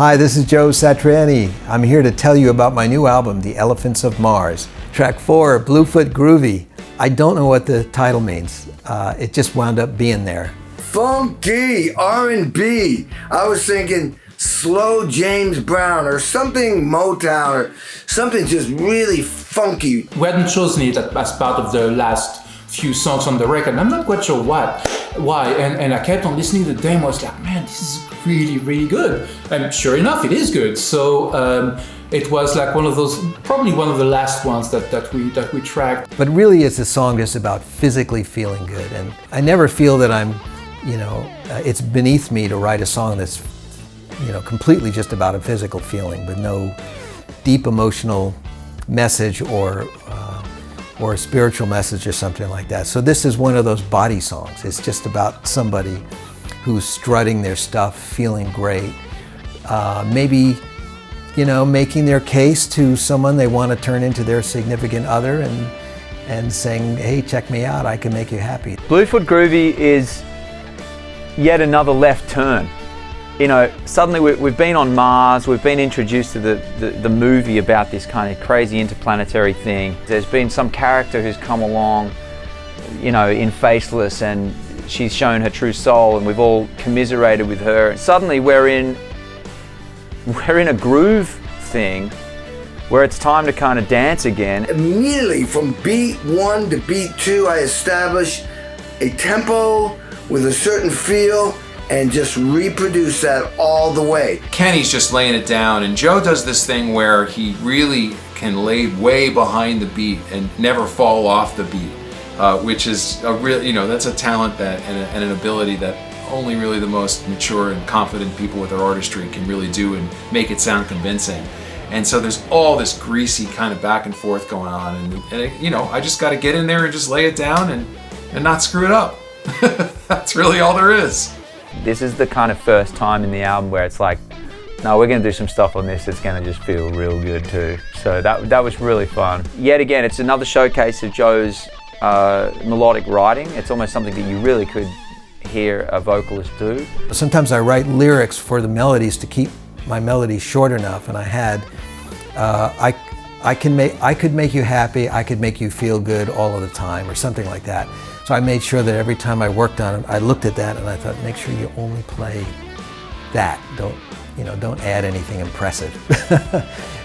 Hi, this is Joe Satriani. I'm here to tell you about my new album, The Elephants of Mars. Track 4, Foot Groovy. I don't know what the title means. It just wound up being there. Funky R&B. I was thinking slow James Brown or something Motown or something just really funky. We hadn't chosen it as part of the last few songs on the record. I'm not quite sure why. And I kept on listening to the demo. I was like, man, this is really, really good. And sure enough, it is good. So it was like one of those, probably one of the last ones that we tracked. But really, it's a song just about physically feeling good. And I never feel that I'm, it's beneath me to write a song that's, completely just about a physical feeling, with no deep emotional message or a spiritual message or something like that. So this is one of those body songs. It's just about somebody who's strutting their stuff, feeling great, maybe, making their case to someone they want to turn into their significant other and saying, hey, check me out, I can make you happy. Foot Groovy is yet another left turn. Suddenly we've been on Mars, we've been introduced to the movie about this kind of crazy interplanetary thing. There's been some character who's come along, in Faceless, and she's shown her true soul, and we've all commiserated with her. Suddenly we're in a groove thing where it's time to kind of dance again. Immediately from beat 1 to beat 2, I establish a tempo with a certain feel and just reproduce that all the way. Kenny's just laying it down, and Joe does this thing where he really can lay way behind the beat and never fall off the beat, which is a real, that's a talent that and an ability that only really the most mature and confident people with their artistry can really do and make it sound convincing. And so there's all this greasy kind of back and forth going on, and I just got to get in there and just lay it down and not screw it up. That's really all there is. This is the kind of first time in the album where it's like, no, we're going to do some stuff on this that's going to just feel real good too. So that was really fun. Yet again, it's another showcase of Joe's melodic writing. It's almost something that you really could hear a vocalist do. Sometimes I write lyrics for the melodies to keep my melodies short enough, and I had, I could make you happy, I could make you feel good all of the time, or something like that. So I made sure that every time I worked on it, I looked at that and I thought, make sure you only play that. Don't add anything impressive.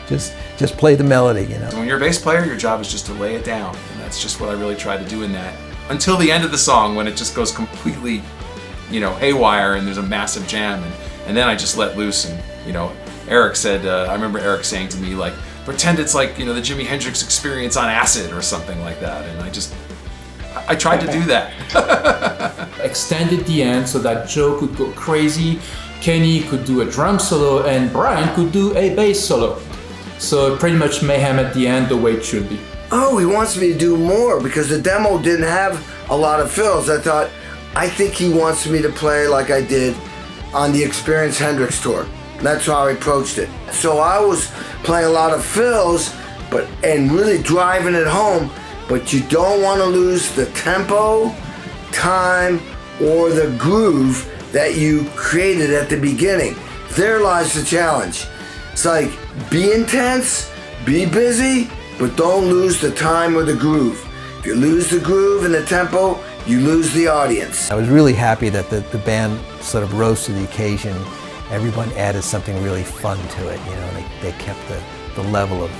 just play the melody, When you're a bass player, your job is just to lay it down, and that's just what I really try to do in that. Until the end of the song, when it just goes completely, haywire and there's a massive jam, and then I just let loose. And Eric said, I remember Eric saying to me, like, pretend it's like the Jimi Hendrix Experience on acid or something like that, and I tried to do that. Extended the end so that Joe could go crazy, Kenny could do a drum solo, and Brian could do a bass solo. So pretty much mayhem at the end, the way it should be. Oh, he wants me to do more because the demo didn't have a lot of fills. I think he wants me to play like I did on the Experience Hendrix tour. That's how I approached it. So I was playing a lot of fills, and really driving it home. But you don't want to lose the tempo, time, or the groove that you created at the beginning. There lies the challenge. It's like, be intense, be busy, but don't lose the time or the groove. If you lose the groove and the tempo, you lose the audience. I was really happy that the band sort of rose to the occasion. Everyone added something really fun to it. They kept the level of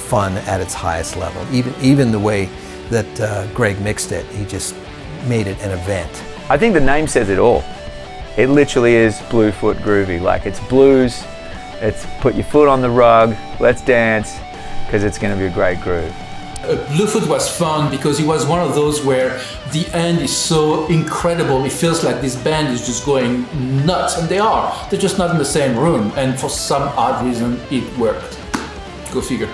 fun at its highest level. Even the way that Greg mixed it, he just made it an event. I think the name says it all. It literally is Foot Groovy. Like, it's blues, it's put your foot on the rug, let's dance, because it's going to be a great groove. Foot was fun because it was one of those where the end is so incredible. It feels like this band is just going nuts, and they are. They're just not in the same room, and for some odd reason, it worked. Go figure.